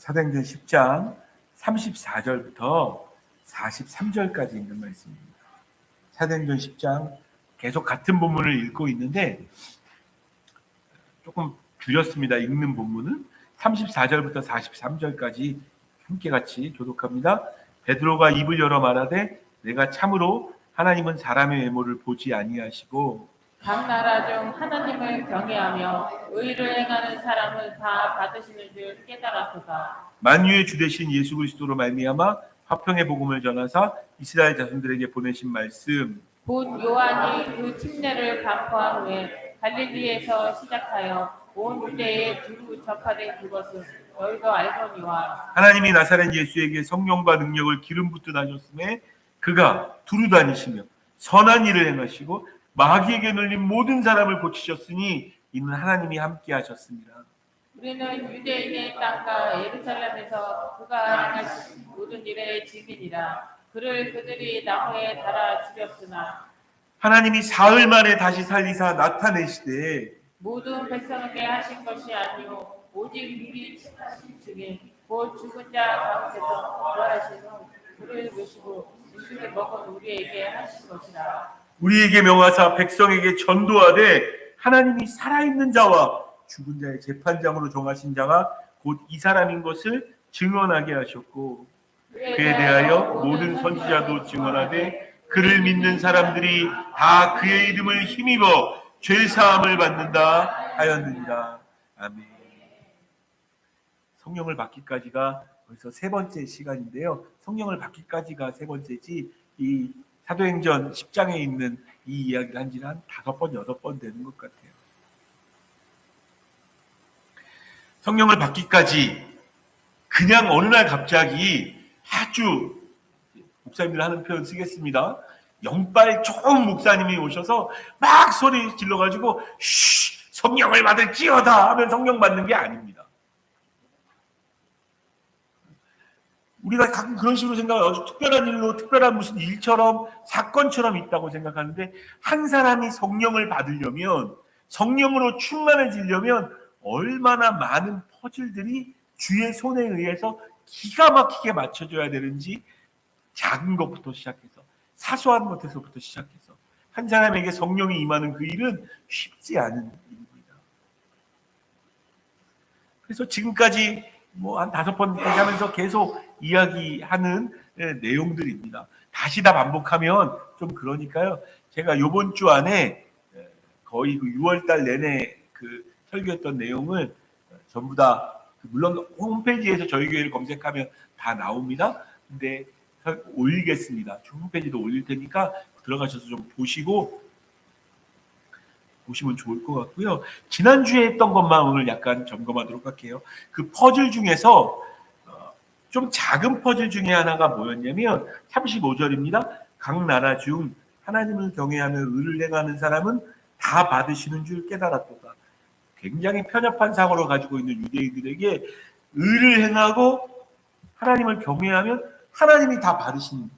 사도행전 10장 34절부터 43절까지 있는 말씀입니다. 사도행전 10장 계속 같은 본문을 읽고 있는데 조금 줄였습니다. 읽는 본문은 34절부터 43절까지 함께 같이 교독합니다. 베드로가 입을 열어 말하되 내가 참으로 하나님은 사람의 외모를 보지 아니하시고 각 나라 중 하나님을 경외하며 의를 행하는 사람을 다 받으시는 줄 깨달았도다. 만유의 주 되신 예수 그리스도로 말미암아 화평의 복음을 전하사 이스라엘 자손들에게 보내신 말씀 곧 요한이 그 침례를 감포한 후에 갈릴리에서 시작하여 온 유대에 두루 전파된 그것은 너희도 알거니와 하나님이 나사렛 예수에게 성령과 능력을 기름 붓듯 하셨음에 그가 두루 다니시며 선한 일을 행하시고 마귀에게 눌린 모든 사람을 고치셨으니 이는 하나님이 함께 하셨습니다. 우리는 유대인의 땅과 예루살렘에서 그가 행하신 모든 일의 증인이라. 그를 그들이 나무에 달아 죽였으나 하나님이 사흘 만에 다시 살리사 나타내시되 모든 백성에게 하신 것이 아니요 오직 미리 하신 증인 곧 죽은 자 가운데서 부활하신 후 그를 모시고 육신을 먹은 우리에게 하신 것이라. 우리에게 명하사 백성에게 전도하되 하나님이 살아있는 자와 죽은 자의 재판장으로 정하신 자가 곧 이 사람인 것을 증언하게 하셨고 그에 대하여 모든 선지자도 증언하되 그를 믿는 사람들이 다 그의 이름을 힘입어 죄사함을 받는다 하였느니라. 아멘. 성령을 받기까지가 벌써 세 번째 시간인데요. 성령을 받기까지가 세 번째지 이 사도행전 10장에 있는 이 이야기를 한 지는 한 5번, 6번 되는 것 같아요. 성령을 받기까지 그냥 어느 날 갑자기 아주 목사님들 하는 표현 쓰겠습니다. 영빨 좋은 목사님이 오셔서 막 소리 질러가지고 성령을 받을지어다 하면 성령 받는 게 아닙니다. 우리가 가끔 그런 식으로 생각해요. 아주 특별한 일로 특별한 무슨 일처럼 사건처럼 있다고 생각하는데 한 사람이 성령을 받으려면 성령으로 충만해지려면 얼마나 많은 퍼즐들이 주의 손에 의해서 기가 막히게 맞춰져야 되는지 작은 것부터 시작해서 사소한 것에서부터 시작해서 한 사람에게 성령이 임하는 그 일은 쉽지 않은 일입니다. 그래서 지금까지 뭐 한 5번까지 하면서 계속 이야기하는 내용들입니다. 다시 다 반복하면 좀 그러니까요. 제가 이번 주 안에 거의 그 6월달 내내 그 설교했던 내용을 전부 다 물론 홈페이지에서 저희 교회를 검색하면 다 나옵니다. 근데 올리겠습니다. 홈페이지도 올릴 테니까 들어가셔서 좀 보시면 좋을 것 같고요. 지난주에 했던 것만 오늘 약간 점검하도록 할게요. 그 퍼즐 중에서 좀 작은 퍼즐 중에 하나가 뭐였냐면 35절입니다. 각 나라 중 하나님을 경외하며 의를 행하는 사람은 다 받으시는 줄 깨달았도다. 굉장히 편협한 사고를 가지고 있는 유대인들에게 의를 행하고 하나님을 경외하면 하나님이 다 받으신다고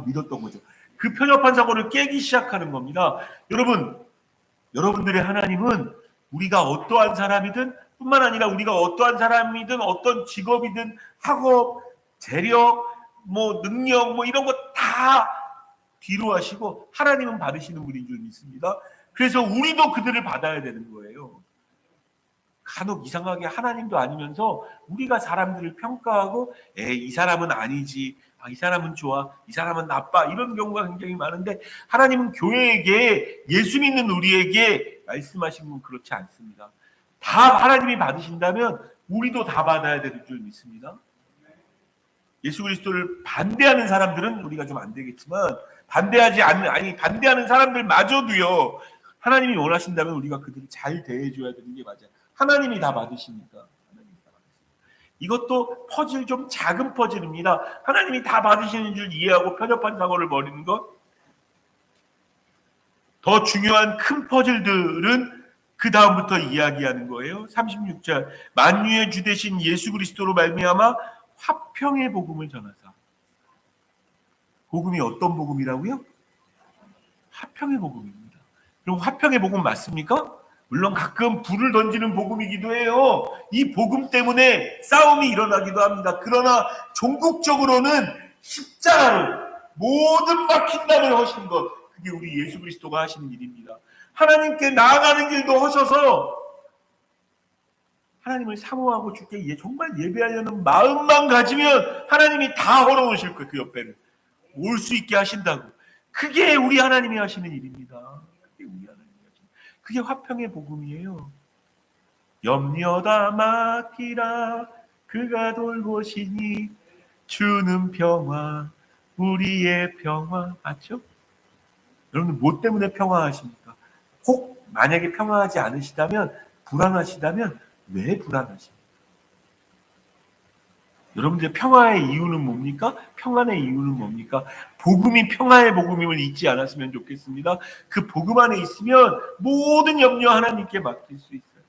믿었던 거죠. 그 편협한 사고를 깨기 시작하는 겁니다. 여러분들의 하나님은 우리가 어떠한 사람이든 뿐만 아니라 우리가 어떠한 사람이든 어떤 직업이든 학업, 재력, 뭐 능력 뭐 이런 거 다 뒤로 하시고 하나님은 받으시는 분인 줄 믿습니다. 그래서 우리도 그들을 받아야 되는 거예요. 간혹 이상하게 하나님도 아니면서 우리가 사람들을 평가하고 이 사람은 아니지, 이 사람은 좋아, 이 사람은 나빠 이런 경우가 굉장히 많은데 하나님은 교회에게 예수 믿는 우리에게 말씀하신 건 그렇지 않습니다. 다 하나님이 받으신다면 우리도 다 받아야 되는 줄 믿습니다. 예수 그리스도를 반대하는 사람들은 우리가 좀 안 되겠지만 반대하는 사람들마저도요 하나님이 원하신다면 우리가 그들을 잘 대해줘야 되는 게 맞아요. 하나님이 다 받으시니까. 이것도 퍼즐 좀 작은 퍼즐입니다. 하나님이 다 받으시는 줄 이해하고 편협한 사고를 벌이는 것. 더 중요한 큰 퍼즐들은 그 다음부터 이야기하는 거예요. 36절 만유의 주 되신 예수 그리스도로 말미암아 화평의 복음을 전하사. 복음이 어떤 복음이라고요? 화평의 복음입니다. 그럼 화평의 복음 맞습니까? 물론 가끔 불을 던지는 복음이기도 해요. 이 복음 때문에 싸움이 일어나기도 합니다. 그러나 종국적으로는 십자가로 모든 막힌담을 하신 것, 그게 우리 예수 그리스도가 하시는 일입니다. 하나님께 나아가는 길도 하셔서 하나님을 사모하고 주께 정말 예배하려는 마음만 가지면 하나님이 다 걸어오실 거예요. 그 옆에는 올 수 있게 하신다고. 그게 우리 하나님이 하시는 일입니다. 그게 우리 하나님이 하시는, 그게 화평의 복음이에요. 염려다 맡기라 그가 돌보시니 주는 평화 우리의 평화. 맞죠? 여러분 뭐 때문에 평화하십니까? 혹 만약에 평화하지 않으시다면, 불안하시다면 왜 불안하십니까? 여러분들 평화의 이유는 뭡니까? 평안의 이유는 뭡니까? 복음이 평화의 복음임을 잊지 않았으면 좋겠습니다. 그 복음 안에 있으면 모든 염려 하나님께 맡길 수 있어요.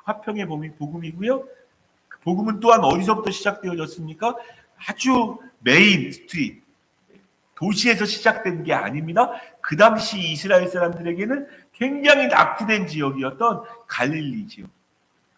화평의 복음이고요. 그 복음은 또한 어디서부터 시작되어졌습니까? 아주 메인 스트리트, 도시에서 시작된 게 아닙니다. 그 당시 이스라엘 사람들에게는 굉장히 낙후된 지역이었던 갈릴리 지역.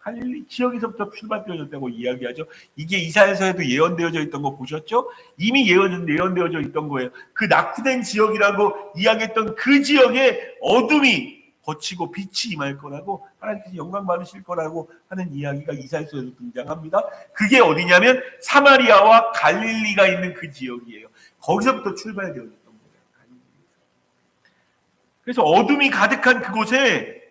갈릴리 지역에서부터 출발되어졌다고 이야기하죠. 이게 이사야서에도 예언되어져 있던 거 보셨죠? 이미 예언되어져 있던 거예요. 그 낙후된 지역이라고 이야기했던 그 지역에 어둠이 거치고 빛이 임할 거라고, 하나님께서 영광 받으실 거라고 하는 이야기가 이사야서에도 등장합니다. 그게 어디냐면 사마리아와 갈릴리가 있는 그 지역이에요. 거기서부터 출발되어졌던 거예요. 그래서 어둠이 가득한 그곳에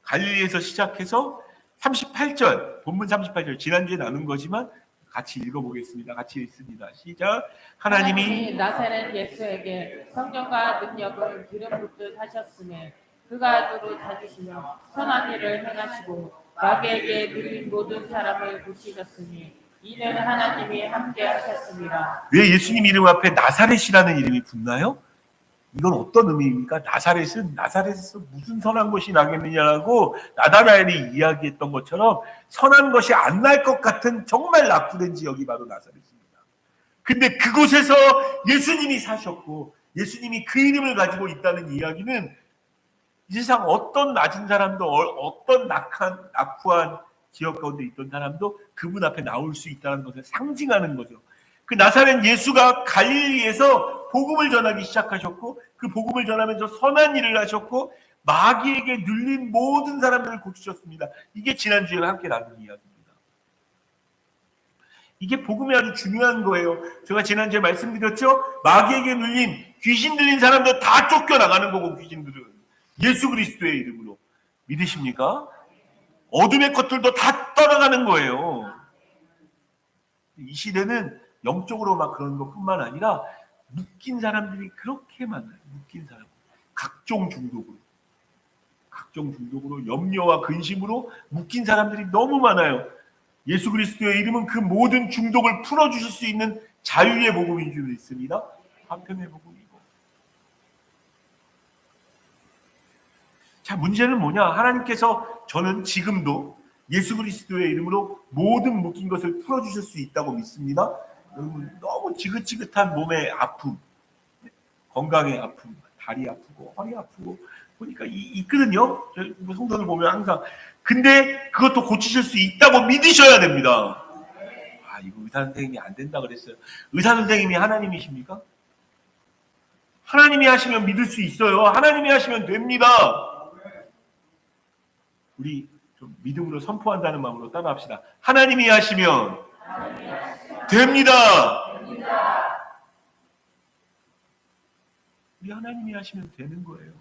갈릴리에서 시작해서 38절, 본문 38절, 지난주에 나눈 거지만 같이 읽어보겠습니다. 같이 읽습니다. 시작. 하나님이 나사렛 예수에게 성령과 능력을 기름 붓듯 하셨으니 그가 두루 다주시며 선한 일을 행하시고 마귀에게 눌린 모든 사람을 고치셨으니 이는 하나님이 함께 하셨습니다. 왜 예수님 이름 앞에 나사렛이라는 이름이 붙나요? 이건 어떤 의미입니까? 나사렛에서 무슨 선한 것이 나겠느냐라고 나다나엘이 이야기했던 것처럼 선한 것이 안 날 것 같은 정말 낙후된 지역이 바로 나사렛입니다. 근데 그곳에서 예수님이 사셨고 예수님이 그 이름을 가지고 있다는 이야기는 이 세상 어떤 낮은 사람도, 어떤 낙후한 지역 가운데 있던 사람도 그분 앞에 나올 수 있다는 것을 상징하는 거죠. 그 나사렛 예수가 갈릴리에서 복음을 전하기 시작하셨고 그 복음을 전하면서 선한 일을 하셨고 마귀에게 눌린 모든 사람들을 고치셨습니다. 이게 지난주에 함께 나눈 이야기입니다. 이게 복음이 아주 중요한 거예요. 제가 지난주에 말씀드렸죠? 마귀에게 눌린, 귀신 들린 사람들 다 쫓겨나가는 거고, 귀신들은 예수 그리스도의 이름으로. 믿으십니까? 어둠의 것들도 다 떠나가는 거예요. 이 시대는 영적으로 막 그런 것뿐만 아니라 묶인 사람들이 그렇게 많아요. 묶인 사람, 각종 중독으로 염려와 근심으로 묶인 사람들이 너무 많아요. 예수 그리스도의 이름은 그 모든 중독을 풀어주실 수 있는 자유의 복음인 줄 믿습니다. 화평의 복음이고. 자, 문제는 뭐냐? 하나님께서 저는 지금도 예수 그리스도의 이름으로 모든 묶인 것을 풀어주실 수 있다고 믿습니다. 여러분, 너무 지긋지긋한 몸의 아픔, 건강의 아픔, 다리 아프고 허리 아프고 보니까 있거든요. 성도들 보면 항상. 근데 그것도 고치실 수 있다고 믿으셔야 됩니다. 아, 이거 의사 선생님이 안 된다 그랬어요. 의사 선생님이 하나님이십니까? 하나님이 하시면 믿을 수 있어요. 하나님이 하시면 됩니다. 우리 좀 믿음으로 선포한다는 마음으로 따라합시다. 하나님이 하시면 됩니다. 우리 하나님이 하시면 되는 거예요.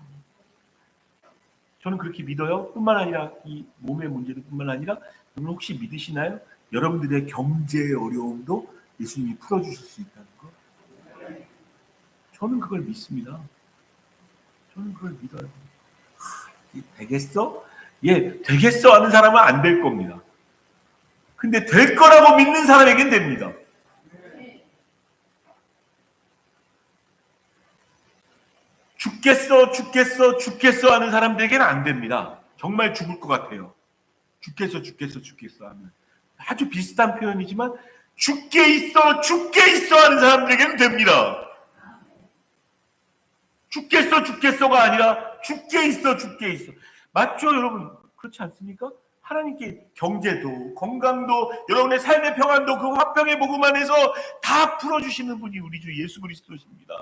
저는 그렇게 믿어요. 뿐만 아니라 이 몸의 문제도 뿐만 아니라 여러분 혹시 믿으시나요? 여러분들의 경제의 어려움도 예수님이 풀어주실 수 있다는 거. 저는 그걸 믿습니다. 저는 그걸 믿어요. 되겠어? 예, 되겠어 하는 사람은 안 될 겁니다. 근데 될 거라고 믿는 사람에겐 됩니다. 죽겠어 하는 사람들에게는 안 됩니다. 정말 죽을 것 같아요. 죽겠어 하면. 아주 비슷한 표현이지만 죽게 있어 하는 사람들에게는 됩니다. 죽겠어가 아니라 죽게 있어. 맞죠, 여러분? 그렇지 않습니까? 하나님께 경제도, 건강도, 여러분의 삶의 평안도 그 화평의 복음 안에서 다 풀어주시는 분이 우리 주 예수 그리스도십니다.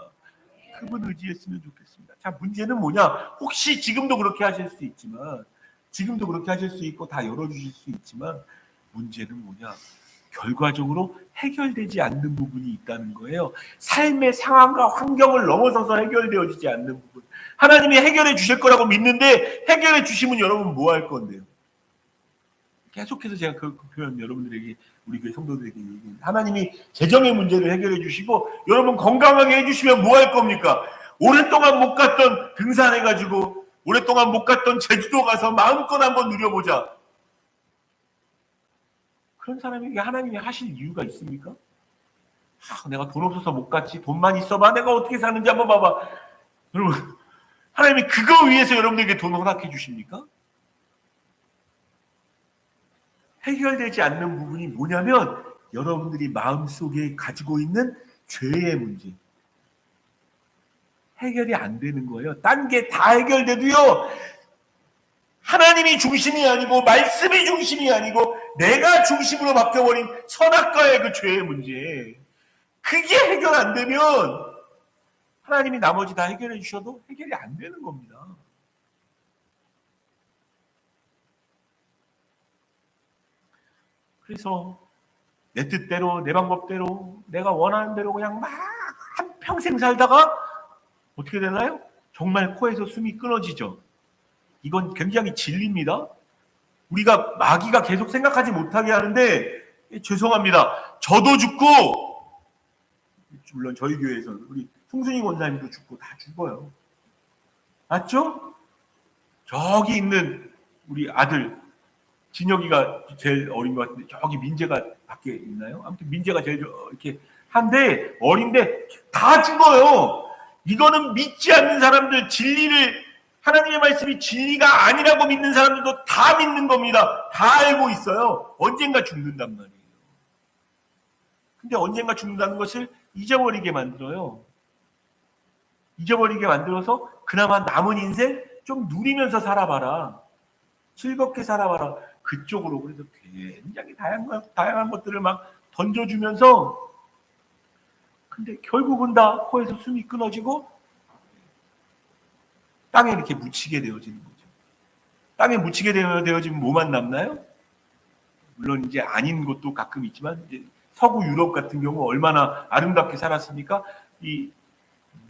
그분 의지했으면 좋겠습니다. 자, 문제는 뭐냐? 혹시 지금도 그렇게 하실 수 있지만, 지금도 그렇게 하실 수 있고 다 열어주실 수 있지만, 문제는 뭐냐? 결과적으로 해결되지 않는 부분이 있다는 거예요. 삶의 상황과 환경을 넘어서서 해결되어지지 않는 부분. 하나님이 해결해 주실 거라고 믿는데 해결해 주시면 여러분 뭐 할 건데요? 계속해서 제가 그 표현 여러분들에게, 우리 교회 성도들에게 얘기합니다. 하나님이 재정의 문제를 해결해 주시고 여러분 건강하게 해주시면 뭐 할 겁니까? 오랫동안 못 갔던 등산해가지고, 오랫동안 못 갔던 제주도 가서 마음껏 한번 누려보자. 그런 사람에게 하나님이 하실 이유가 있습니까? 내가 돈 없어서 못 갔지. 돈만 있어봐. 내가 어떻게 사는지 한번 봐봐. 여러분, 하나님이 그거 위해서 여러분들에게 돈을 허락해 주십니까? 해결되지 않는 부분이 뭐냐면 여러분들이 마음속에 가지고 있는 죄의 문제. 해결이 안 되는 거예요. 딴 게 다 해결돼도요, 하나님이 중심이 아니고 말씀이 중심이 아니고 내가 중심으로 바뀌어버린 선악과의 그 죄의 문제, 그게 해결 안 되면 하나님이 나머지 다 해결해 주셔도 해결이 안 되는 겁니다. 그래서 내 뜻대로, 내 방법대로, 내가 원하는 대로 그냥 막 한평생 살다가 어떻게 되나요? 정말 코에서 숨이 끊어지죠. 이건 굉장히 진리입니다. 우리가 마귀가 계속 생각하지 못하게 하는데, 죄송합니다. 저도 죽고, 물론 저희 교회에서는 우리 송순이 권사님도 죽고 다 죽어요. 맞죠? 저기 있는 우리 아들 진혁이가 제일 어린 것 같은데 저기 민재가 밖에 있나요? 아무튼 민재가 제일 이렇게 한데 어린데 다 죽어요. 이거는 믿지 않는 사람들, 진리를, 하나님의 말씀이 진리가 아니라고 믿는 사람들도 다 믿는 겁니다. 다 알고 있어요. 언젠가 죽는단 말이에요. 근데 언젠가 죽는다는 것을 잊어버리게 만들어요. 잊어버리게 만들어서 그나마 남은 인생 좀 누리면서 살아봐라. 즐겁게 살아봐라. 그쪽으로. 그래서 굉장히 다양한 것들을 막 던져주면서, 근데 결국은 다 코에서 숨이 끊어지고 땅에 이렇게 묻히게 되어지는 거죠. 땅에 묻히게 되어지면 뭐만 남나요? 물론 이제 아닌 것도 가끔 있지만, 이제 서구 유럽 같은 경우 얼마나 아름답게 살았습니까? 이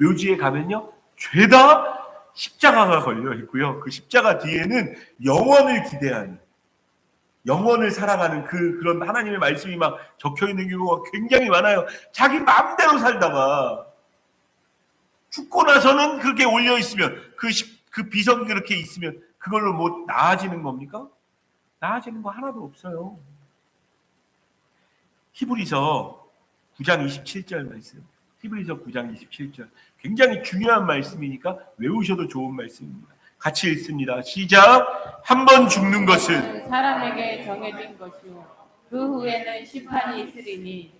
묘지에 가면요, 죄다 십자가가 걸려 있고요. 그 십자가 뒤에는 영원을 기대하는, 영원을 살아가는 그런 하나님의 말씀이 막 적혀 있는 경우가 굉장히 많아요. 자기 마음대로 살다가 죽고 나서는 그렇게 올려 있으면, 그 비석이 그렇게 있으면 그걸로 뭐 나아지는 겁니까? 나아지는 거 하나도 없어요. 히브리서 9장 27절 말씀. 히브리서 9장 27절. 굉장히 중요한 말씀이니까 외우셔도 좋은 말씀입니다. 같이 읽습니다. 시작. 한 번 죽는 것은 사람에게 정해진 것이요 그 후에는 심판이 있으리니.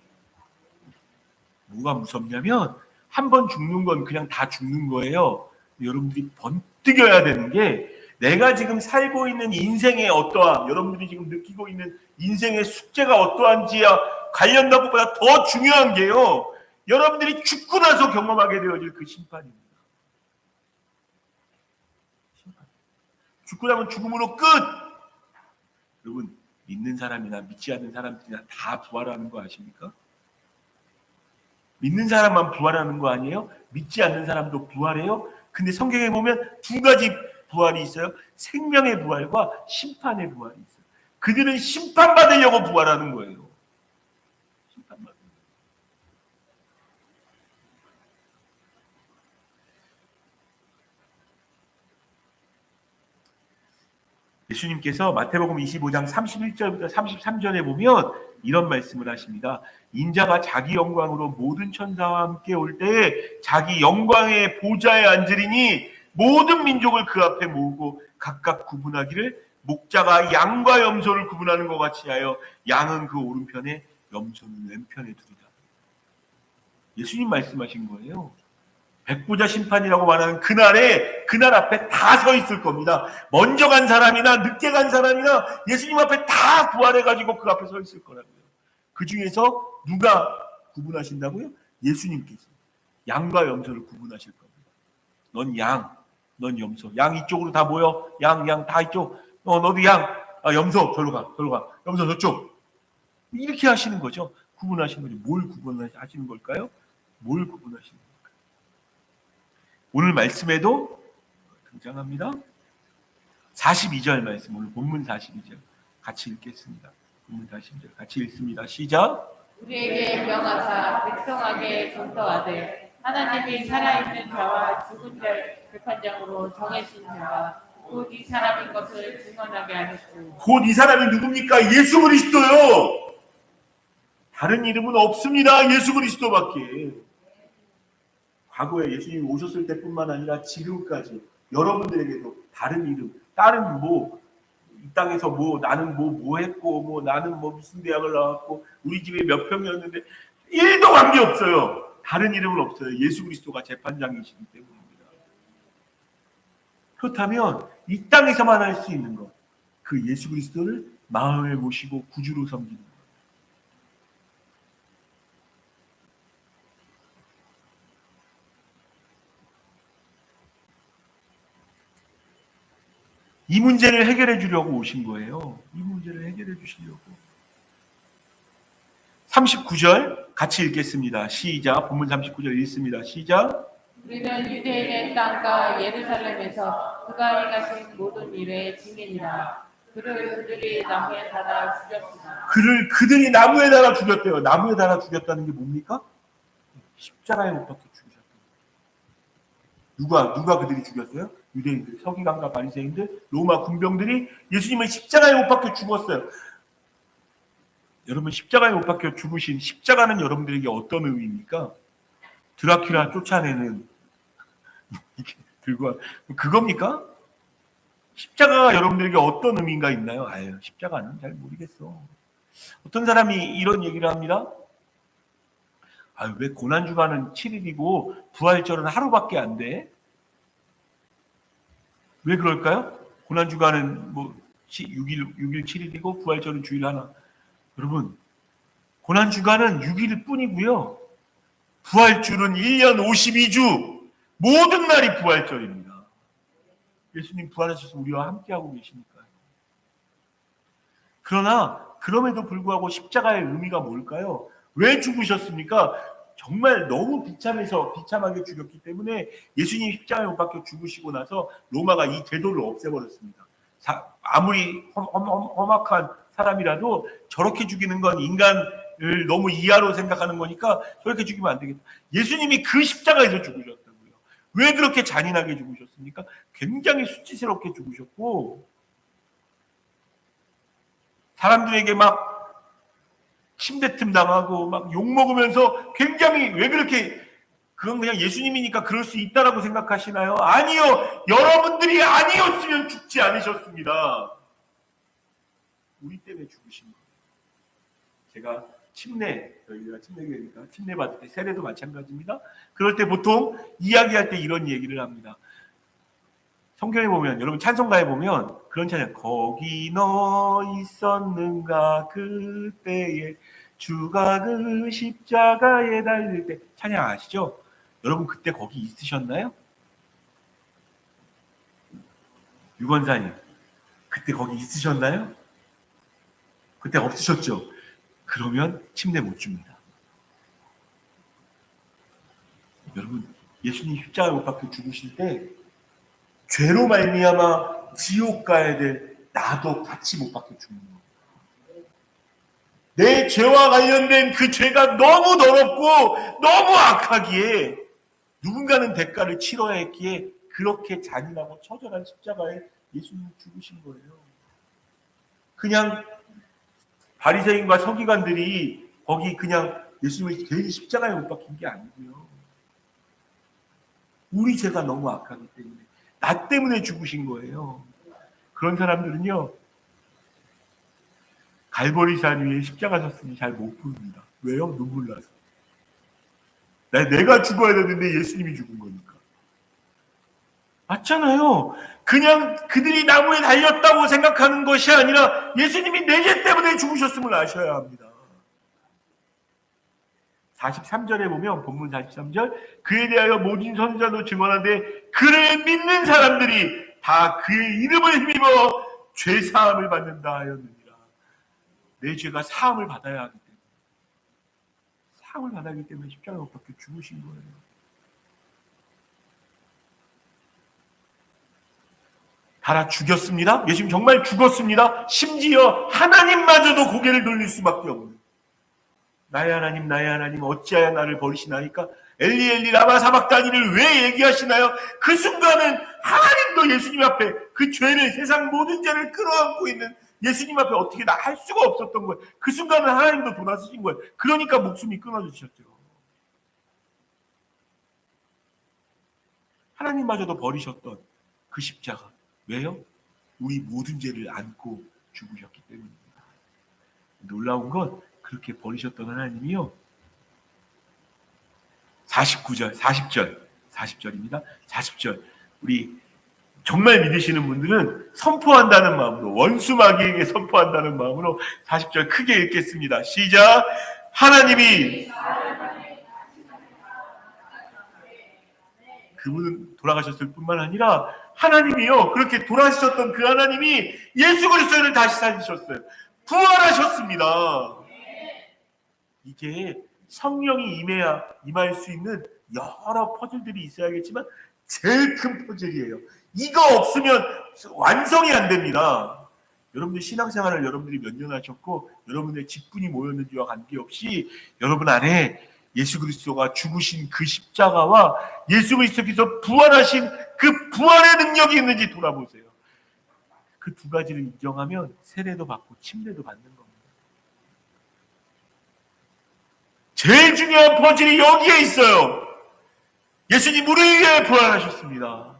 뭐가 무섭냐면 한 번 죽는 건 그냥 다 죽는 거예요. 여러분들이 번뜩여야 되는 게, 내가 지금 살고 있는 인생의 어떠함, 여러분들이 지금 느끼고 있는 인생의 숙제가 어떠한지와 관련된 것보다 더 중요한 게요, 여러분들이 죽고 나서 경험하게 되어질 그 심판입니다. 죽고 나면 죽음으로 끝! 여러분, 믿는 사람이나 믿지 않는 사람들이나 다 부활하는 거 아십니까? 믿는 사람만 부활하는 거 아니에요? 믿지 않는 사람도 부활해요? 근데 성경에 보면 두 가지 부활이 있어요. 생명의 부활과 심판의 부활이 있어요. 그들은 심판받으려고 부활하는 거예요. 심판받으려고. 예수님께서 마태복음 25장 31절부터 33절에 보면 이런 말씀을 하십니다. 인자가 자기 영광으로 모든 천사와 함께 올 때에 자기 영광의 보좌에 앉으리니 모든 민족을 그 앞에 모으고 각각 구분하기를 목자가 양과 염소를 구분하는 것 같이 하여 양은 그 오른편에 염소는 왼편에 두리라. 예수님 말씀하신 거예요. 백보자 심판이라고 말하는 그날 앞에 다 서 있을 겁니다. 먼저 간 사람이나 늦게 간 사람이나 예수님 앞에 다 부활해가지고 그 앞에 서 있을 거라고요. 그 중에서 누가 구분하신다고요? 예수님께서 양과 염소를 구분하실 겁니다. 넌 양, 넌 염소. 양 이쪽으로 다 모여. 양 다 이쪽. 너도 양. 염소 저로 가. 염소 저쪽. 이렇게 하시는 거죠. 구분하시는 거죠. 뭘 구분하시는 걸까요? 뭘 구분하시는 걸까요? 오늘 말씀에도 등장합니다. 42절 말씀, 오늘 본문 42절 같이 읽겠습니다. 본문 42절 같이 읽습니다. 시작. 우리에게 명하사 백성에게 전도하되 하나님이 살아있는 자와 죽은 자의 재판장으로 정하신 자가 곧 이 사람인 것을 증언하게 하셨고 곧 이 사람이 누굽니까? 예수 그리스도요. 다른 이름은 없습니다. 예수 그리스도밖에. 과거에 예수님이 오셨을 때뿐만 아니라 지금까지 여러분들에게도 다른 이름, 다른 이 땅에서 나는 뭐 했고, 나는 무슨 대학을 나왔고, 우리 집에 몇 평이었는데, 1도 관계 없어요. 다른 이름은 없어요. 예수 그리스도가 재판장이시기 때문입니다. 그렇다면, 이 땅에서만 할 수 있는 것, 그 예수 그리스도를 마음에 모시고 구주로 섬기는 것. 이 문제를 해결해 주려고 오신 거예요. 이 문제를 해결해 주시려고. 39절 같이 읽겠습니다. 시작. 본문 39절 읽습니다. 시작. 우리는 유대인의 땅과 예루살렘에서 그가 행하신 모든 일의 증인이라. 그들이 나무에 달아 죽였으나 그들이 나무에 달아 죽였대요. 나무에 달아 죽였다는 게 뭡니까? 십자가에 못 박혀 죽으셨대요. 누가 그들이 죽였어요? 유대인들, 서기관과 바리새인들, 로마 군병들이 예수님을 십자가에 못 박혀 죽었어요. 여러분, 십자가에 못 박혀 죽으신 십자가는 여러분들에게 어떤 의미입니까? 드라큘라 쫓아내는 이게 들고 그겁니까? 십자가가 여러분들에게 어떤 의미가 있나요? 십자가는 잘 모르겠어. 어떤 사람이 이런 얘기를 합니다. 왜 고난주간은 7일이고 부활절은 하루밖에 안 돼? 왜 그럴까요? 고난주간은 6일 7일이고 부활절은 주일 하나. 여러분, 고난주간은 6일 뿐이고요. 부활줄은 1년 52주. 모든 날이 부활절입니다. 예수님 부활하셔서 우리와 함께하고 계시니까요. 그러나 그럼에도 불구하고 십자가의 의미가 뭘까요? 왜 죽으셨습니까? 정말 너무 비참하게 죽였기 때문에 예수님이 십자가에 못 박혀 죽으시고 나서 로마가 이 제도를 없애버렸습니다. 아무리 험악한 사람이라도 저렇게 죽이는 건 인간을 너무 이하로 생각하는 거니까 저렇게 죽이면 안 되겠다. 예수님이 그 십자가에서 죽으셨다고요. 왜 그렇게 잔인하게 죽으셨습니까? 굉장히 수치스럽게 죽으셨고 사람들에게 막 침뱉음 당하고 막 욕먹으면서 굉장히 왜 그렇게 그건 그냥 예수님이니까 그럴 수 있다라고 생각하시나요? 아니요. 여러분들이 아니었으면 죽지 않으셨습니다. 우리 때문에 죽으신 거예요. 제가 저희가 침례교회니까 침례 받을 때 세례도 마찬가지입니다. 그럴 때 보통 이야기할 때 이런 얘기를 합니다. 성경에 보면 여러분 찬송가에 보면 그런 찬양 거기 너 있었는가 그때에 주가 그 십자가에 달릴 때 찬양 아시죠? 여러분 그때 거기 있으셨나요? 유건사님 그때 거기 있으셨나요? 그때 없으셨죠? 그러면 침례 못 줍니다. 여러분 예수님 십자가에 못 박혀 죽으실 때 죄로 말미암아 지옥 가야 될 나도 같이 못 박혀 죽는 거예요. 내 죄와 관련된 그 죄가 너무 더럽고 너무 악하기에 누군가는 대가를 치러야 했기에 그렇게 잔인하고 처절한 십자가에 예수님이 죽으신 거예요. 그냥 바리새인과 서기관들이 거기 그냥 예수님을 괜히 십자가에 못 박힌 게 아니고요. 우리 죄가 너무 악하기 때문에 나 때문에 죽으신 거예요. 그런 사람들은요. 갈보리산 위에 십자가 섰으니 잘 못 부릅니다. 왜요? 눈물 나서. 내가 죽어야 되는데 예수님이 죽은 거니까. 맞잖아요. 그냥 그들이 나무에 달렸다고 생각하는 것이 아니라 예수님이 내 죄 때문에 죽으셨음을 아셔야 합니다. 43절에 보면 본문 43절 그에 대하여 모든 선지자도 증언하되 그를 믿는 사람들이 다 그의 이름을 힘입어 죄 사함을 받는다 하였느니라. 내 죄가 사함을 받아야 하기 때문에, 사함을 받아야 하기 때문에 십자가에 못 박혀 죽으신 거예요. 달아 죽였습니다. 예수님 정말 죽었습니다. 심지어 하나님마저도 고개를 돌릴 수밖에 없는, 나의 하나님 나의 하나님 어찌하여 나를 버리시나이까 엘리 엘리 라마 사박다니를 왜 얘기하시나요? 그 순간은 하나님도 예수님 앞에 그 죄를, 세상 모든 죄를 끌어안고 있는 예수님 앞에 어떻게 나 할 수가 없었던 거예요. 그 순간은 하나님도 돌아서신 거예요. 그러니까 목숨이 끊어지셨죠. 하나님마저도 버리셨던 그 십자가, 왜요? 우리 모든 죄를 안고 죽으셨기 때문입니다. 놀라운 건 그렇게 버리셨던 하나님이요, 40절, 40절입니다. 40절. 우리 정말 믿으시는 분들은 선포한다는 마음으로, 원수 마귀에게 선포한다는 마음으로 40절 크게 읽겠습니다. 시작. 하나님이, 그분은 돌아가셨을 뿐만 아니라 하나님이요, 그렇게 돌아가셨던 그 하나님이 예수 그리스도를 다시 살리셨어요. 부활하셨습니다. 이게 성령이 임할 수 있는 여러 퍼즐들이 있어야겠지만 제일 큰 퍼즐이에요. 이거 없으면 완성이 안 됩니다. 여러분들 신앙생활을 여러분들이 몇 년 하셨고 여러분의 직분이 뭐였는지와 관계없이 여러분 안에 예수 그리스도가 죽으신 그 십자가와 예수 그리스도께서 부활하신 그 부활의 능력이 있는지 돌아보세요. 그 두 가지를 인정하면 세례도 받고 침례도 받는 겁니다. 제일 중요한 퍼즐이 여기에 있어요. 예수님 우리를 위해 부활하셨습니다.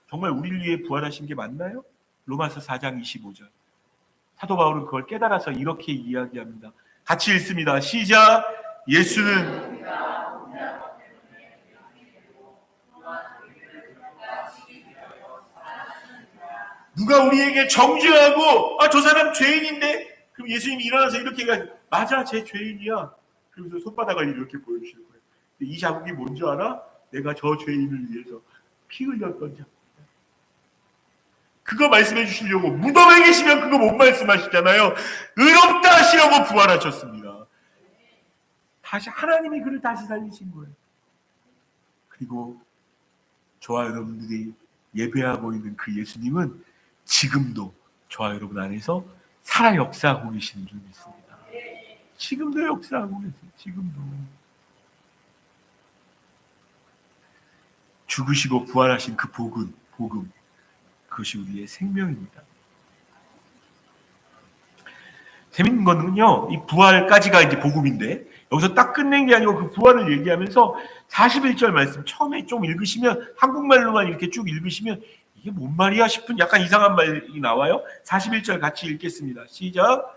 정말 우리를 위해 부활하신 게 맞나요? 로마서 4장 25절. 사도 바울은 그걸 깨달아서 이렇게 이야기합니다. 같이 읽습니다. 시작. 예수는 누가 우리에게 정죄하고 저 사람 죄인인데, 그럼 예수님이 일어나서 이렇게 얘기하죠. 맞아, 쟤 죄인이야. 그러면서 손바닥을 이렇게 보여주실 거예요. 이 자국이 뭔지 알아? 내가 저 죄인을 위해서 피 흘렸던 자국. 그거 말씀해 주시려고, 무덤에 계시면 그거 못 말씀하시잖아요. 의롭다 하시려고 부활하셨습니다. 다시 하나님이 그를 다시 살리신 거예요. 그리고 저와 여러분들이 예배하고 있는 그 예수님은 지금도 저와 여러분 안에서 살아 역사하고 계시는 줄 믿습니다. 지금도 역사하고 계세요. 지금도. 죽으시고 부활하신 그 복음, 그것이 우리의 생명입니다. 재밌는 거는요, 이 부활까지가 이제 복음인데, 여기서 딱 끝낸 게 아니고 그 부활을 얘기하면서 41절 말씀 처음에 좀 읽으시면, 한국말로만 이렇게 쭉 읽으시면 이게 뭔 말이야 싶은 약간 이상한 말이 나와요. 41절 같이 읽겠습니다. 시작.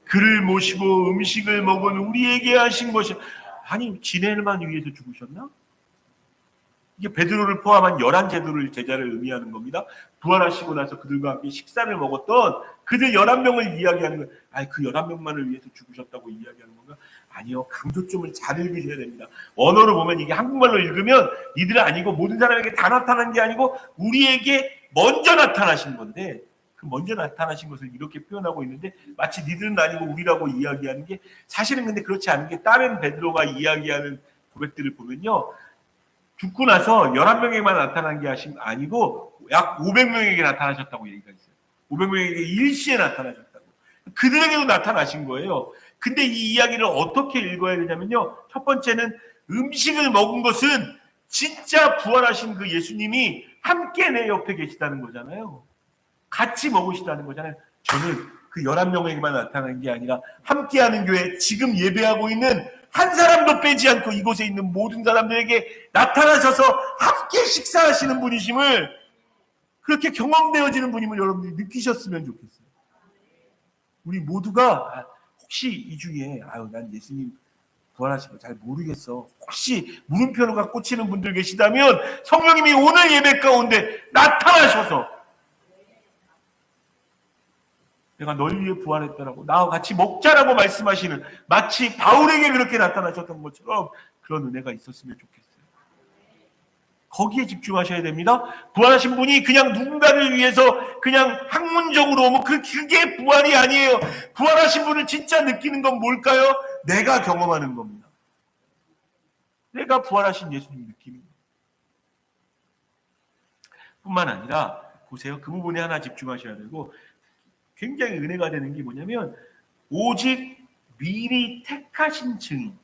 그를 모시고 음식을 먹은 우리에게 하신 것이, 아니 지네만 위해서 죽으셨나? 이게 베드로를 포함한 11 제자를 의미하는 겁니다. 부활하시고 나서 그들과 함께 식사를 먹었던 그들 11명을 이야기하는 거예요. 아니 그 11명만을 위해서 죽으셨다고 이야기하는 건가? 아니요. 강조점을 잘 읽으셔야 됩니다. 언어를 보면 이게 한국말로 읽으면 이들은 아니고 모든 사람에게 다 나타난 게 아니고 우리에게 먼저 나타나신 건데, 그 먼저 나타나신 것을 이렇게 표현하고 있는데 마치 니들은 아니고 우리라고 이야기하는 게, 사실은 근데 그렇지 않은 게, 다른 베드로가 이야기하는 고백들을 보면요, 죽고 나서 11명에게만 나타난 게 아니고 약 500명에게 나타나셨다고 얘기가 있어요. 500명에게 일시에 나타나셨다고. 그들에게도 나타나신 거예요. 근데 이 이야기를 어떻게 읽어야 되냐면요, 첫 번째는 음식을 먹은 것은 진짜 부활하신 그 예수님이 함께 내 옆에 계시다는 거잖아요. 같이 먹으시다는 거잖아요. 저는 그 11명에게만 나타난 게 아니라 함께하는 교회, 지금 예배하고 있는 한 사람도 빼지 않고 이곳에 있는 모든 사람들에게 나타나셔서 함께 식사하시는 분이심을, 그렇게 경험되어지는 분임을 여러분들이 느끼셨으면 좋겠어요. 우리 모두가 혹시 이 중에 난 예수님 부활하신 거 잘 모르겠어. 혹시 물음표가 꽂히는 분들 계시다면 성령님이 오늘 예배 가운데 나타나셔서 내가 널 위해 부활했다라고 나와 같이 먹자라고 말씀하시는, 마치 바울에게 그렇게 나타나셨던 것처럼 그런 은혜가 있었으면 좋겠어요. 거기에 집중하셔야 됩니다. 부활하신 분이 그냥 누군가를 위해서 그냥 학문적으로 그게 부활이 아니에요. 부활하신 분을 진짜 느끼는 건 뭘까요? 내가 경험하는 겁니다. 내가 부활하신 예수님 느끼는 것 뿐만 아니라, 보세요. 그 부분에 하나 집중하셔야 되고, 굉장히 은혜가 되는 게 뭐냐면, 오직 미리 택하신 증인.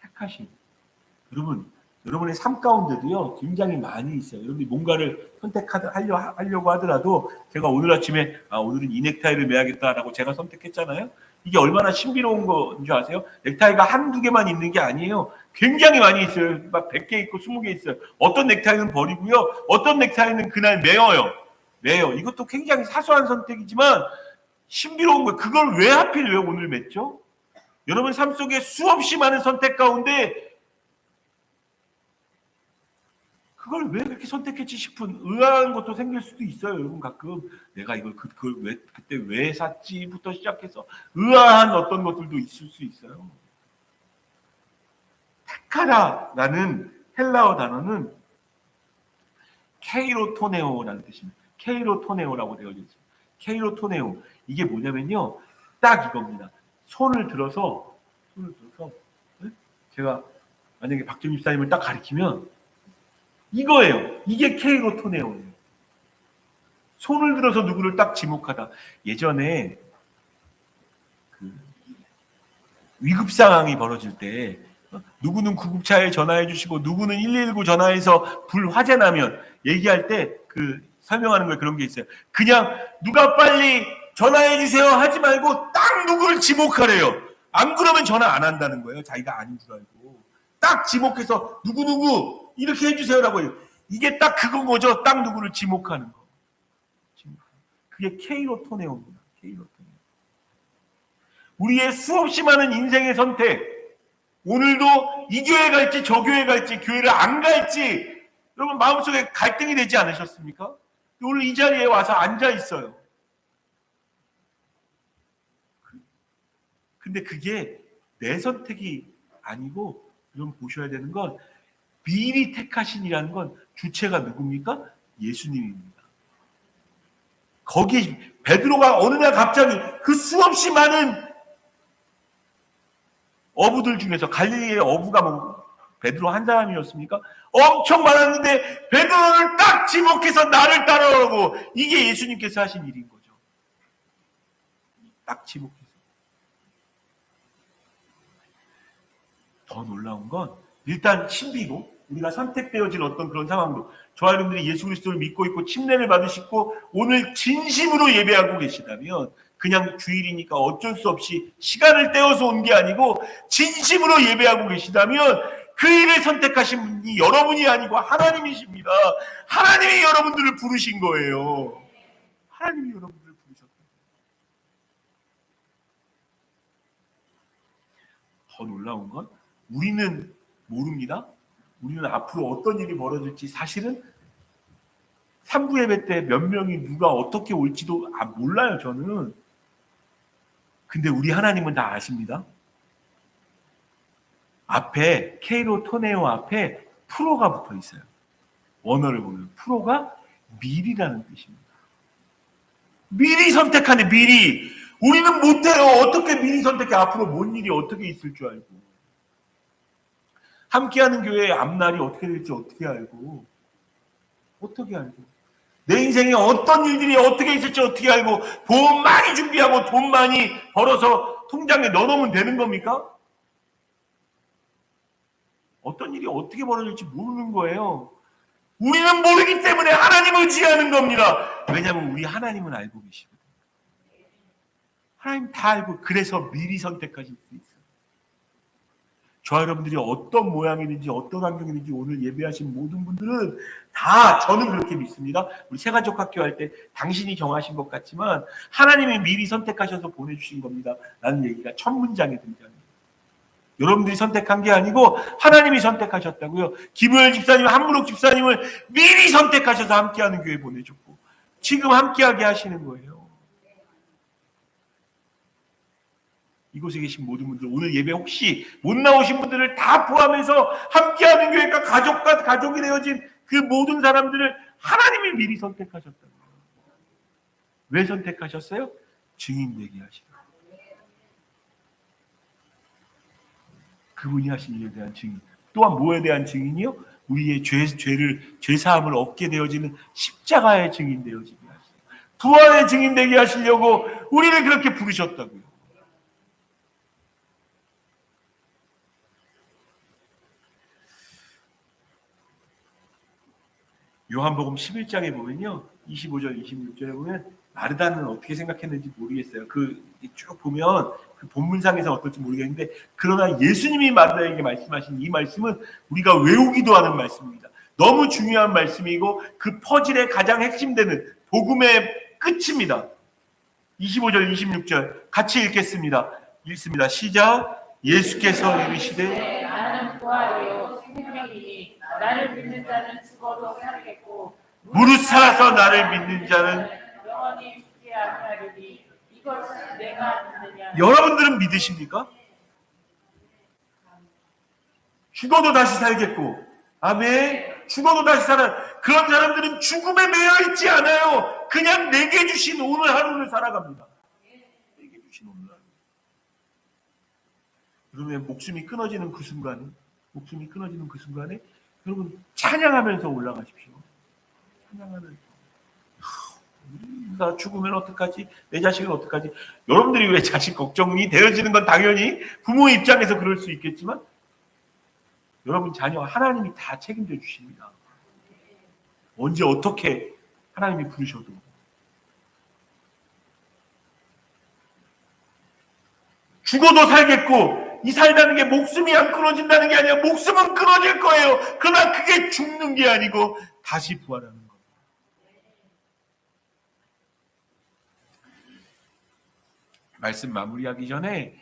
택하신. 여러분의 삶 가운데도요, 굉장히 많이 있어요. 여러분이 뭔가를 선택하려고 하더라도, 제가 오늘 아침에, 오늘은 이 넥타이를 매야겠다라고 제가 선택했잖아요. 이게 얼마나 신비로운 건지 아세요? 넥타이가 한두 개만 있는 게 아니에요. 굉장히 많이 있어요. 막 100개 있고 20개 있어요. 어떤 넥타이는 버리고요. 어떤 넥타이는 그날 매어요. 이것도 굉장히 사소한 선택이지만 신비로운 거예요. 그걸 왜 하필 왜 오늘 맸죠? 여러분 삶 속에 수없이 많은 선택 가운데 그걸 왜 그렇게 선택했지 싶은 의아한 것도 생길 수도 있어요. 여러분 가끔 내가 이걸 그걸 그때 왜 샀지부터 시작해서 의아한 어떤 것들도 있을 수 있어요. 택하다라는 헬라어 단어는 케이로토네오라는 뜻입니다. 케이로토네오라고 되어져 있어요. 케이로토네오, 이게 뭐냐면요, 딱 이겁니다. 손을 들어서 제가 만약에 박정희 집사님을 딱 가리키면 이거예요. 이게 케이로토네오예요. 손을 들어서 누구를 딱 지목하다. 예전에 위급 상황이 벌어질 때 누구는 구급차에 전화해 주시고 누구는 119 전화해서 불 화재 나면 얘기할 때 설명하는 거에 그런 게 있어요. 그냥 누가 빨리 전화해 주세요 하지 말고 딱 누구를 지목하래요. 안 그러면 전화 안 한다는 거예요. 자기가 아닌 줄 알고. 딱 지목해서 누구 이렇게 해주세요라고 해요. 이게 딱 그건 거죠. 딱 누구를 지목하는 거. 그게 케이로토네오입니다. 케이로토네오. 우리의 수없이 많은 인생의 선택, 오늘도 이 교회 갈지 저 교회 갈지 교회를 안 갈지 여러분 마음속에 갈등이 되지 않으셨습니까? 오늘 이 자리에 와서 앉아 있어요. 근데 그게 내 선택이 아니고 여러분 보셔야 되는 건 미리 택하신이라는 건 주체가 누굽니까? 예수님입니다. 거기에 베드로가 어느 날 갑자기 그 수없이 많은 어부들 중에서 갈릴리의 어부가 베드로 한 사람이었습니까? 엄청 많았는데 베드로를 딱 지목해서 나를 따라오라고, 이게 예수님께서 하신 일인 거죠. 딱 지목해서. 더 놀라운 건 일단 신비고 우리가 선택되어진 어떤 그런 상황도, 저와 여러분들이 예수 그리스도를 믿고 있고 침례를 받으시고 오늘 진심으로 예배하고 계시다면, 그냥 주일이니까 어쩔 수 없이 시간을 떼어서 온 게 아니고 진심으로 예배하고 계시다면 그 일을 선택하신 분이 여러분이 아니고 하나님이십니다. 하나님이 여러분들을 부르신 거예요. 하나님이 여러분들을 부르셨다. 더 놀라운 건 우리는 모릅니다. 우리는 앞으로 어떤 일이 벌어질지 사실은 3부 예배 때 몇 명이 누가 어떻게 올지도 몰라요, 저는. 근데 우리 하나님은 다 아십니다. 앞에 케이로토네오 앞에 프로가 붙어 있어요. 원어를 보면 프로가 미리라는 뜻입니다. 미리 선택하네, 미리. 우리는 못해요. 어떻게 미리 선택해? 앞으로 뭔 일이 어떻게 있을 줄 알고. 함께하는 교회의 앞날이 어떻게 될지 어떻게 알고. 내 인생에 어떤 일들이 어떻게 있을지 어떻게 알고. 보험 많이 준비하고 돈 많이 벌어서 통장에 넣어놓으면 되는 겁니까? 어떤 일이 어떻게 벌어질지 모르는 거예요. 우리는 모르기 때문에 하나님을 의지하는 겁니다. 왜냐하면 우리 하나님은 알고 계시거든요. 하나님 다 알고, 그래서 미리 선택하실 수 있어요. 저와 여러분들이 어떤 모양이든지 어떤 환경이든지 오늘 예배하신 모든 분들은 다 저는 그렇게 믿습니다. 우리 새가족 학교 할 때 당신이 정하신 것 같지만 하나님이 미리 선택하셔서 보내주신 겁니다. 라는 얘기가 첫 문장에 등장해요. 여러분들이 선택한 게 아니고 하나님이 선택하셨다고요. 김우열 집사님, 한문옥 집사님을 미리 선택하셔서 함께하는 교회 보내줬고 지금 함께하게 하시는 거예요. 이곳에 계신 모든 분들 오늘 예배 혹시 못 나오신 분들을 다 포함해서 함께하는 교회가 가족과 가족이 되어진 그 모든 사람들을 하나님이 미리 선택하셨다고요. 왜 선택하셨어요? 증인되게 하시라. 그분이 하신 일에 대한 증인. 또한 뭐에 대한 증인이요? 우리의 죄 사함을 얻게 되어지는 십자가의 증인 되어지게 하시라. 부활의 증인 되게 하시려고 우리를 그렇게 부르셨다고요. 요한복음 11장에 보면요. 25절, 26절에 보면 마르다는 어떻게 생각했는지 모르겠어요. 쭉 보면 그 본문상에서 어떨지 모르겠는데 그러나 예수님이 마르다에게 말씀하신 이 말씀은 우리가 외우기도 하는 말씀입니다. 너무 중요한 말씀이고 그 퍼즐의 가장 핵심되는 복음의 끝입니다. 25절, 26절 같이 읽겠습니다. 읽습니다. 시작. 예수께서 이르시되 나는 부활이요 생명이니 나를 믿는 자는 죽어도 살겠고 무릇 살아서 나를 믿는 자는 영원히 죽지 아니하리니 이것을 내가 믿느냐. 여러분들은 믿으십니까? 죽어도 다시 살겠고 아멘. 죽어도 다시 살아. 그런 사람들은 죽음에 매여 있지 않아요. 그냥 내게 주신 오늘 하루를 살아갑니다. 내게 주신 오늘 하루. 그러면 목숨이 끊어지는 그 순간에 여러분 찬양하면서 올라가십시오. 찬양하면서 나 죽으면 어떡하지? 내 자식은 어떡하지? 여러분들이 왜 자식 걱정이 되어지는 건 당연히 부모 입장에서 그럴 수 있겠지만 여러분 자녀 하나님이 다 책임져 주십니다. 언제 어떻게 하나님이 부르셔도. 죽어도 살겠고 이 살다는 게 목숨이 안 끊어진다는 게 아니라 목숨은 끊어질 거예요. 그러나 그게 죽는 게 아니고 다시 부활하는 겁니다. 말씀 마무리하기 전에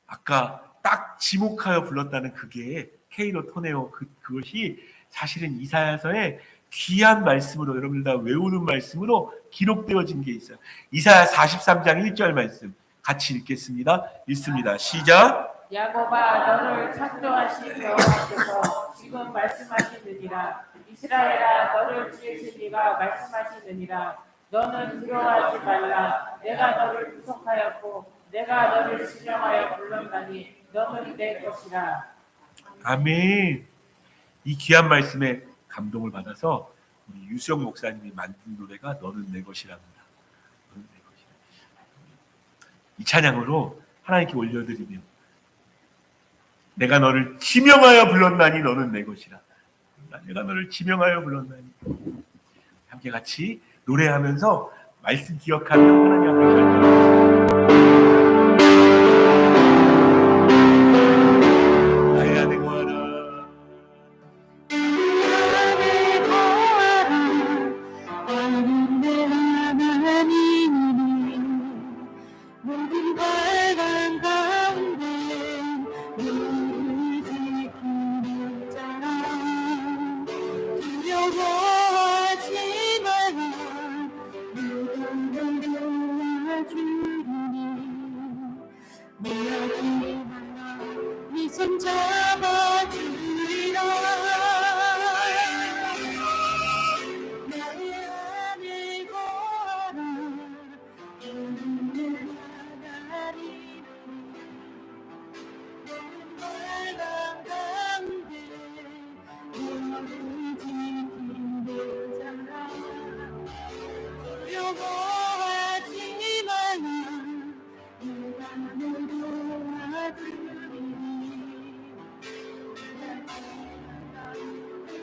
아까 딱 지목하여 불렀다는 그게 케이로 토네오 그것이 사실은 이사야서의 귀한 말씀으로 여러분들 다 외우는 말씀으로 기록되어진 게 있어요. 이사야 43장 1절 말씀 같이 읽겠습니다. 읽습니다. 시작. 야곱아 너를 창조하신 여호와께서 지금 말씀하시느니라. 이스라엘아 너를 지으신 이가 말씀하시느니라. 너는 두려워하지 말라. 내가 너를 구속하였고 내가 너를 지명하여 불렀나니 너는 내 것이라. 아멘. 이 귀한 말씀에 감동을 받아서 우리 유수영 목사님이 만든 노래가 너는 내 것이랍니다. 너는 내 것이라. 이 찬양으로 하나님께 올려드리며 내가 너를 지명하여 불렀나니 너는 내 것이라. 내가 너를 지명하여 불렀나니. 함께 같이 노래하면서 말씀 기억하며 하나님 앞에 절대로 손 잡아주리라. 나의 안에 거하라. 너는 나가리. 빨간 강대 너를 지킨 자라. 두려워하지 말라. 내가 너를 도와주리니.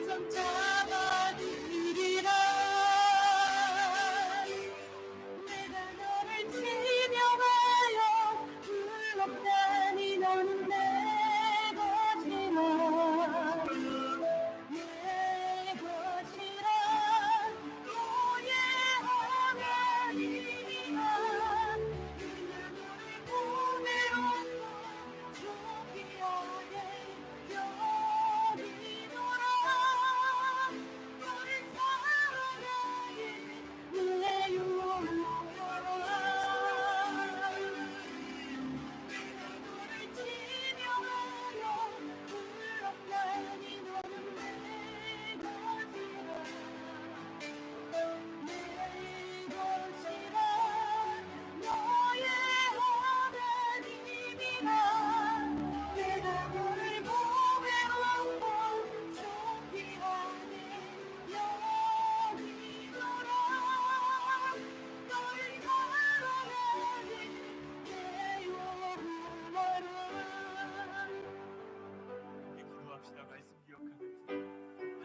손 잡아주리라. 내가 너를 지명하여 불렀다니 너는 내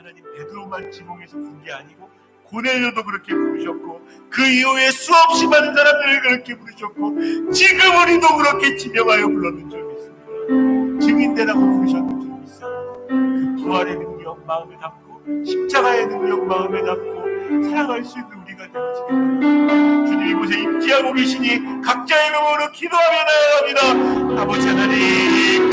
하나님 베드로만 지붕에서 부른 게 아니고 고넬료도 그렇게 부르셨고 그 이후에 수없이 많은 사람들을 그렇게 부르셨고 지금 우리도 그렇게 지명하여 불렀는 줄 믿습니다. 증인되라고 부르셨는 줄 믿습니다. 그 부활의 능력 마음에 담고 십자가의 능력 마음에 담고 살아갈 수 있는 우리가 되어지게 바랍니다. 주님 이곳에 임재하고 계시니 각자의 이름으로 기도하며 나아갑니다. 아버지 하나님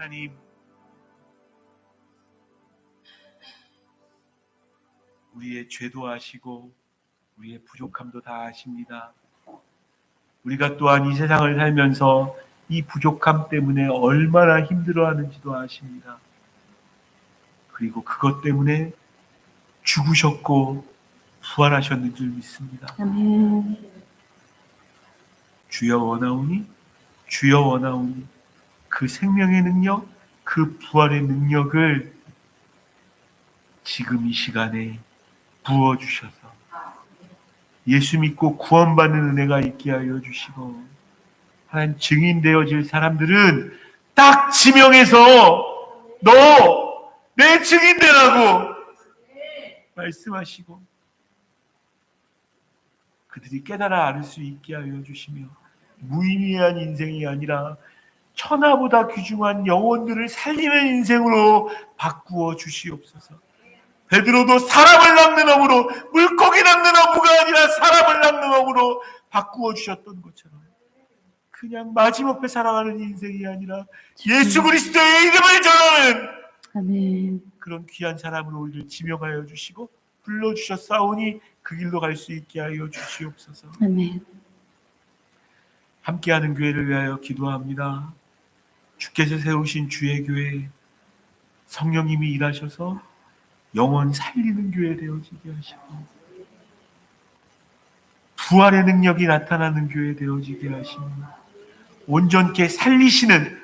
하나님 우리의 죄도 아시고 우리의 부족함도 다 아십니다. 우리가 또한 이 세상을 살면서 이 부족함 때문에 얼마나 힘들어하는지도 아십니다. 그리고 그것 때문에 죽으셨고 부활하셨는 줄 믿습니다. 아멘. 주여 원하오니 주여 원하오니 그 생명의 능력, 그 부활의 능력을 지금 이 시간에 부어주셔서 예수 믿고 구원받는 은혜가 있게 하여 주시고 하나님 증인 되어질 사람들은 딱 지명해서 너 내 증인 되라고 말씀하시고 그들이 깨달아 알 수 있게 하여 주시며 무의미한 인생이 아니라 천하보다 귀중한 영혼들을 살리는 인생으로 바꾸어 주시옵소서. 베드로도 사람을 낚는 어부로 물고기 낚는 어부가 아니라 사람을 낚는 어부로 바꾸어 주셨던 것처럼 그냥 마지못해 살아가는 인생이 아니라 예수 그리스도의 이름을 전하는 아멘. 그런 귀한 사람으로 우리를 지명하여 주시고 불러주셨사오니 그 길로 갈 수 있게 하여 주시옵소서. 아멘. 함께하는 교회를 위하여 기도합니다. 주께서 세우신 주의 교회 성령님이 일하셔서 영혼 살리는 교회 되어지게 하시고 부활의 능력이 나타나는 교회 되어지게 하시고 온전케 살리시는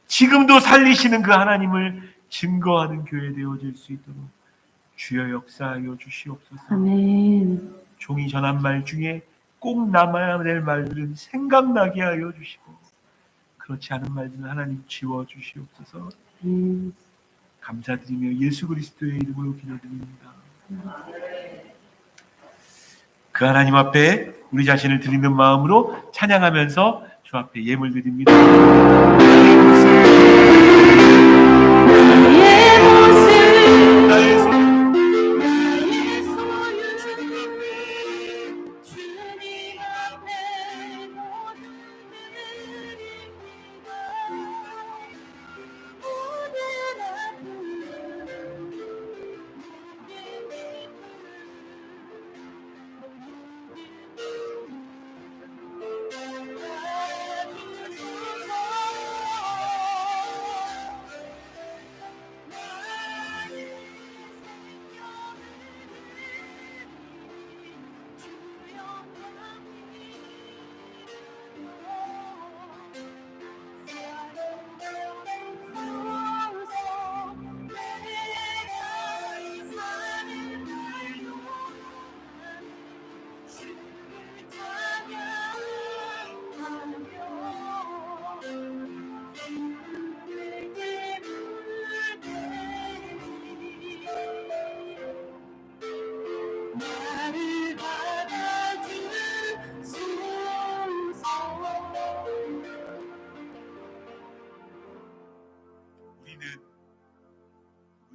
지금도 살리시는 그 하나님을 증거하는 교회 되어질 수 있도록 주여 역사하여 주시옵소서. 아멘. 종이 전한 말 중에 꼭 남아야 될 말들은 생각나게 하여 주시고 그렇지 않은 말들은 하나님 지워 주시옵소서. 감사드리며 예수 그리스도의 이름으로 기도드립니다. 그 하나님 앞에 우리 자신을 드리는 마음으로 찬양하면서 주 앞에 예물 드립니다. 나의 손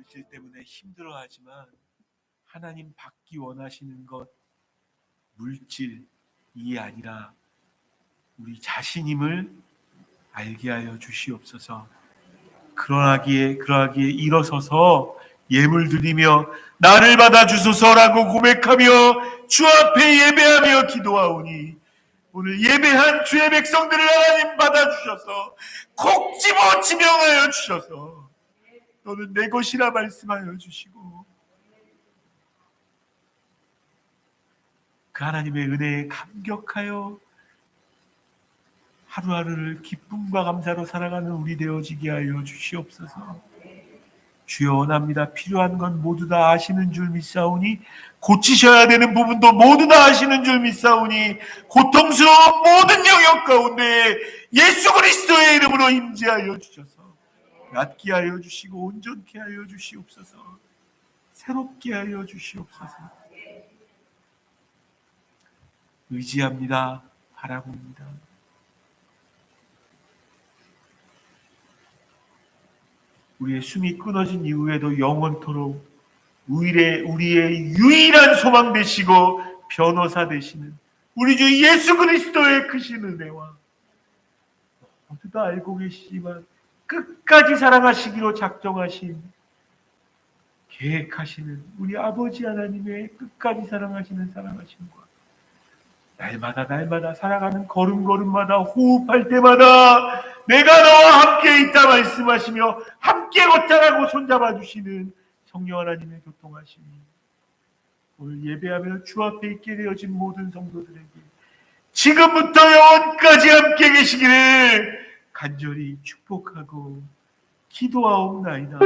물질 때문에 힘들어하지만 하나님 받기 원하시는 것 물질이 아니라 우리 자신임을 알게 하여 주시옵소서. 그러하기에 일어서서 예물 드리며 나를 받아주소서라고 고백하며 주 앞에 예배하며 기도하오니 오늘 예배한 주의 백성들을 하나님 받아주셔서 콕 집어 지명하여 주셔서 너는 내 것이라 말씀하여 주시고 그 하나님의 은혜에 감격하여 하루하루를 기쁨과 감사로 살아가는 우리 되어지게 하여 주시옵소서. 주여 원합니다. 필요한 건 모두 다 아시는 줄 믿사오니 고치셔야 되는 부분도 모두 다 아시는 줄 믿사오니 고통스러운 모든 영역 가운데 예수 그리스도의 이름으로 임재하여 주셔서 낫게 하여 주시고 온전케 하여 주시옵소서. 새롭게 하여 주시옵소서. 의지합니다. 바라봅니다. 우리의 숨이 끊어진 이후에도 영원토록 우리의 유일한 소망 되시고 변호사 되시는 우리 주 예수 그리스도의 크신 은혜와 모두 다 알고 계시지만 끝까지 사랑하시기로 작정하신 계획하시는 우리 아버지 하나님의 끝까지 사랑하심과 날마다 살아가는 걸음걸음마다 호흡할 때마다 내가 너와 함께 있다 말씀하시며 함께 걷자라고 손잡아 주시는 성령 하나님의 교통하심이 오늘 예배하며 주 앞에 있게 되어진 모든 성도들에게 지금부터 영원까지 함께 계시기를 간절히 축복하고 기도하옵나이다.